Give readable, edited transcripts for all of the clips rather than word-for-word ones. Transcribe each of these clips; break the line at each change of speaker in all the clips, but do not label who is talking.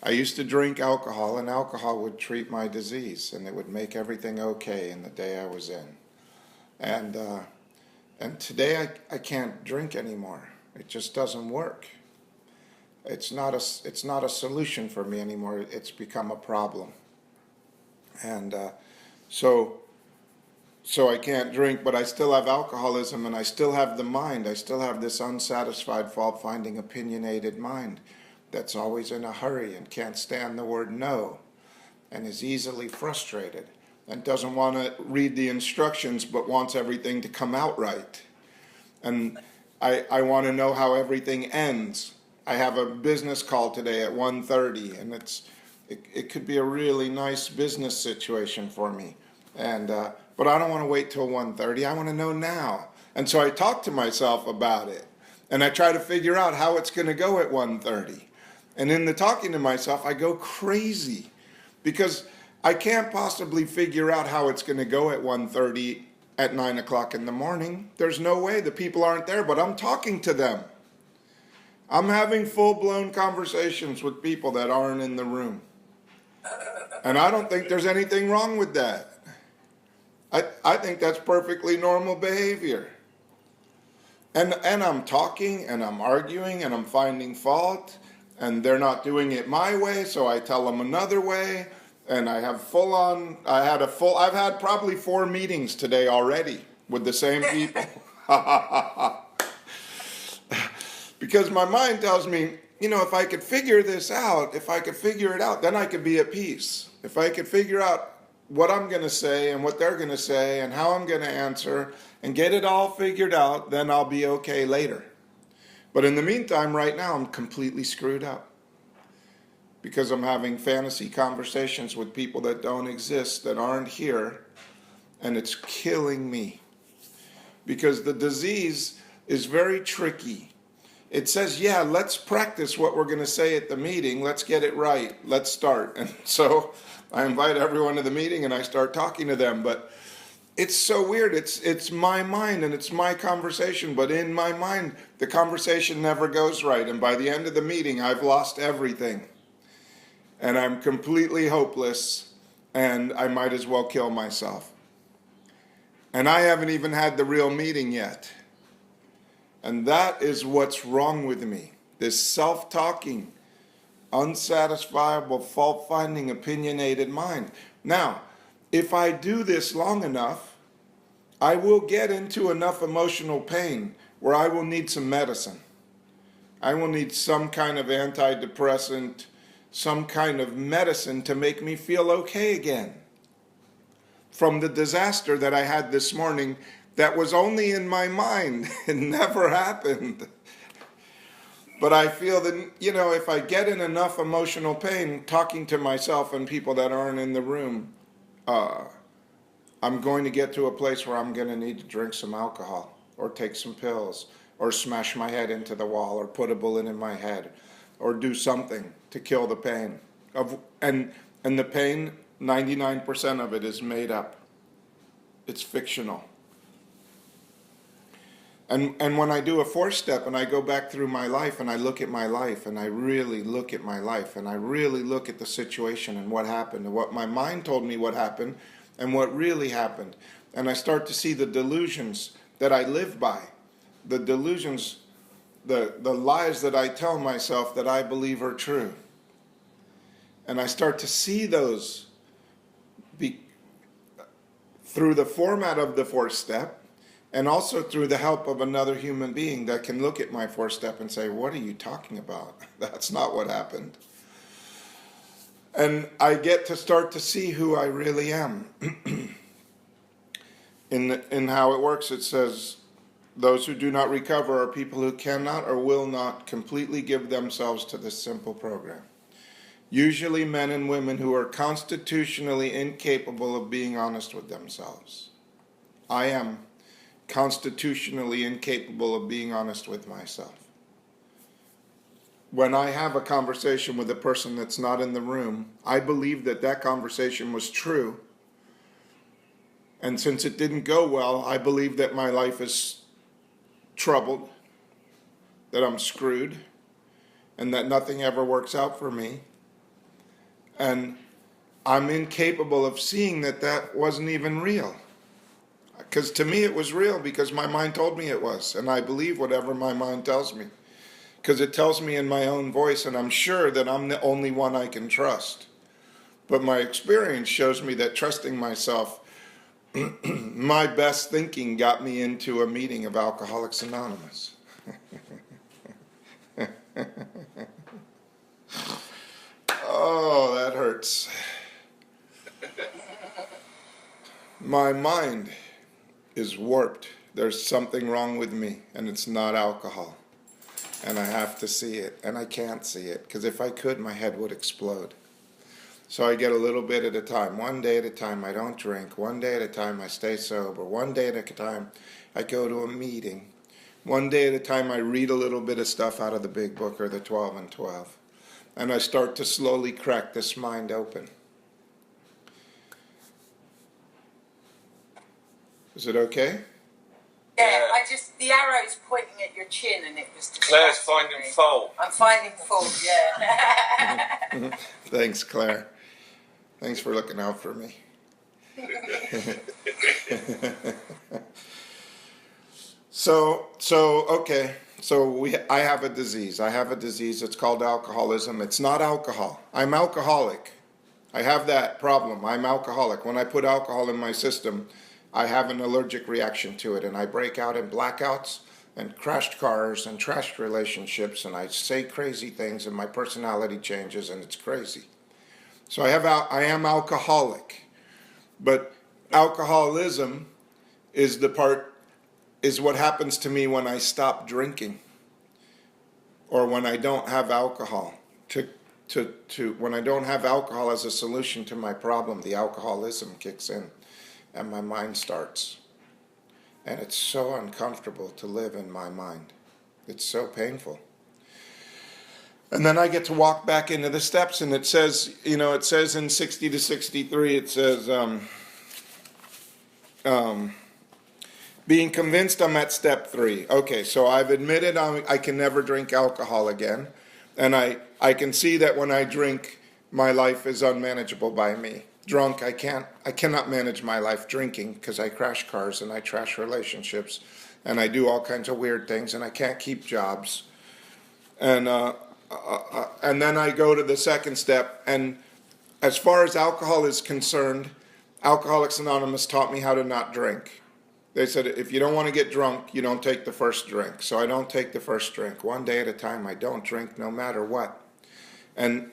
I used to drink alcohol, and alcohol would treat my disease, and it would make everything okay in the day I was in. And today I can't drink anymore. It just doesn't work. It's not a solution for me anymore. It's become a problem. And so I can't drink, but I still have alcoholism, and I still have the mind. I still have this unsatisfied, fault-finding, opinionated mind that's always in a hurry and can't stand the word no, and is easily frustrated and doesn't want to read the instructions but wants everything to come out right. And I want to know how everything ends. I have a business call today at 1:30, and it could be a really nice business situation for me. And but I don't want to wait till 1:30. I want to know now. And so I talk to myself about it, and I try to figure out how it's going to go at 1:30. And in the talking to myself, I go crazy because I can't possibly figure out how it's going to go at 1:30 at 9 o'clock in the morning. There's no way. The people aren't there, but I'm talking to them. I'm having full-blown conversations with people that aren't in the room. And I don't think there's anything wrong with that. I think that's perfectly normal behavior. And I'm talking, and I'm arguing, and I'm finding fault, and they're not doing it my way, so I tell them another way, and I've had probably 4 meetings today already with the same people. Because my mind tells me, if I could figure this out, if I could figure it out, then I could be at peace. If I could figure out what I'm going to say and what they're going to say and how I'm going to answer and get it all figured out, then I'll be okay later. But in the meantime, right now, I'm completely screwed up because I'm having fantasy conversations with people that don't exist, that aren't here, and it's killing me. Because the disease is very tricky. It says, yeah, let's practice what we're going to say at the meeting. Let's get it right. Let's start. And so I invite everyone to the meeting and I start talking to them. But it's so weird. It's my mind and it's my conversation. But in my mind, the conversation never goes right. And by the end of the meeting, I've lost everything. And I'm completely hopeless. And I might as well kill myself. And I haven't even had the real meeting yet. And that is what's wrong with me. This self-talking, unsatisfiable, fault-finding, opinionated mind. Now, if I do this long enough, I will get into enough emotional pain where I will need some medicine. I will need some kind of antidepressant, some kind of medicine to make me feel okay again. From the disaster that I had this morning, that was only in my mind. It never happened. But I feel that, if I get in enough emotional pain talking to myself and people that aren't in the room, I'm going to get to a place where I'm going to need to drink some alcohol or take some pills or smash my head into the wall or put a bullet in my head or do something to kill the pain. And the pain, 99% of it is made up. It's fictional. And when I do a 4-step and I go back through my life and I look at my life and I really look at my life and I really look at the situation and what happened and what my mind told me what happened and what really happened. And I start to see the delusions that I live by, the delusions, the lies that I tell myself that I believe are true. And I start to see those through the format of the 4-step. And also through the help of another human being that can look at my 4-step and say, what are you talking about? That's not what happened. And I get to start to see who I really am. In how it works, it says, those who do not recover are people who cannot or will not completely give themselves to this simple program. Usually men and women who are constitutionally incapable of being honest with themselves. I am constitutionally incapable of being honest with myself. When I have a conversation with a person that's not in the room, I believe that conversation was true. And since it didn't go well, I believe that my life is troubled, that I'm screwed, and that nothing ever works out for me. And I'm incapable of seeing that that wasn't even real. Because to me it was real because my mind told me it was. And I believe whatever my mind tells me. Because it tells me in my own voice, and I'm sure that I'm the only one I can trust. But my experience shows me that trusting myself, my best thinking got me into a meeting of Alcoholics Anonymous. Oh, that hurts. My mind is warped. There's something wrong with me, and it's not alcohol. And I have to see it, and I can't see it, because if I could, my head would explode. So I get a little bit at a time. One day at a time, I don't drink. One day at a time, I stay sober. One day at a time, I go to a meeting. One day at a time, I read a little bit of stuff out of the big book or the 12 and 12. And I start to slowly crack this mind open. Is it okay?
Yeah, the arrow's pointing at your chin and it was
Claire's finding fault.
I'm finding fault, yeah.
Thanks, Claire. Thanks for looking out for me. Okay. I have a disease. I have a disease. It's called alcoholism. It's not alcohol. I'm alcoholic. I have that problem. I'm alcoholic. When I put alcohol in my system, I have an allergic reaction to it, and I break out in blackouts and crashed cars and trashed relationships, and I say crazy things, and my personality changes, and it's crazy. So I am alcoholic, but alcoholism is what happens to me when I stop drinking, or when I don't have alcohol. When I don't have alcohol as a solution to my problem, the alcoholism kicks in. And my mind starts. And it's so uncomfortable to live in my mind. It's so painful. And then I get to walk back into the steps, and it says in 60 to 63, it says, being convinced I'm at step 3. Okay, so I've admitted I can never drink alcohol again. And I can see that when I drink, my life is unmanageable by me. Drunk, I cannot manage my life drinking because I crash cars and I trash relationships and I do all kinds of weird things and I can't keep jobs. And then I go to the second step, and as far as alcohol is concerned, Alcoholics Anonymous taught me how to not drink. They said if you don't want to get drunk, you don't take the first drink. So I don't take the first drink. One day at a time, I don't drink no matter what. And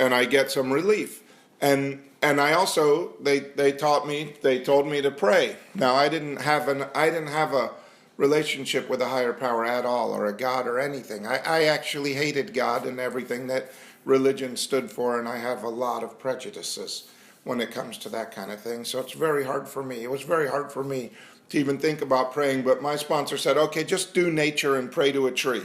I get some relief. And I also they told me to pray. Now I didn't have a relationship with a higher power at all, or a God or anything. I actually hated God and everything that religion stood for, and I have a lot of prejudices when it comes to that kind of thing. So it's very hard for me. It was very hard for me to even think about praying, but my sponsor said, okay, just do nature and pray to a tree.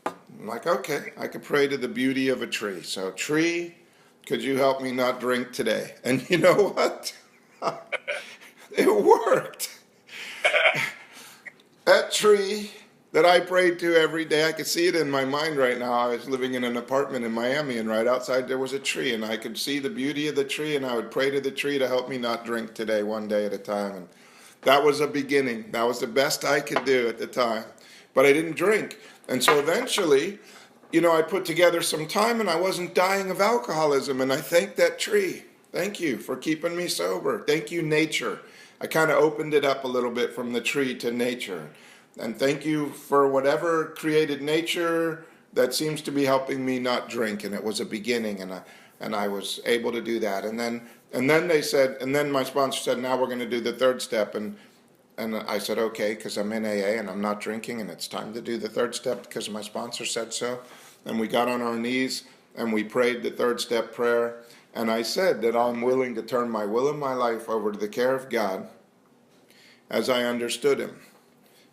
I'm like, okay, I could pray to the beauty of a tree. So, tree, could you help me not drink today? And you know what? It worked. That tree that I prayed to every day, I could see it in my mind right now. I was living in an apartment in Miami, and right outside there was a tree, and I could see the beauty of the tree, and I would pray to the tree to help me not drink today, one day at a time. And that was a beginning. That was the best I could do at the time. But I didn't drink. And so eventually, I put together some time, and I wasn't dying of alcoholism, and I thank that tree. Thank you for keeping me sober. Thank you, nature. I kind of opened it up a little bit from the tree to nature. And thank you for whatever created nature that seems to be helping me not drink. And it was a beginning, and I was able to do that. And then they said, and then my sponsor said, now we're going to do the third step. And I said, okay, because I'm in AA and I'm not drinking, and it's time to do the third step because my sponsor said so. And we got on our knees and we prayed the third step prayer. And I said that I'm willing to turn my will and my life over to the care of God as I understood him.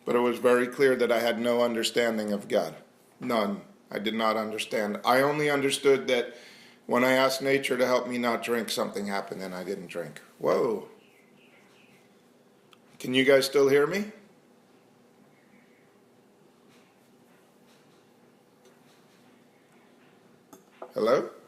But it was very clear that I had no understanding of God. None. I did not understand. I only understood that when I asked nature to help me not drink, something happened and I didn't drink. Whoa. Can you guys still hear me? Hello?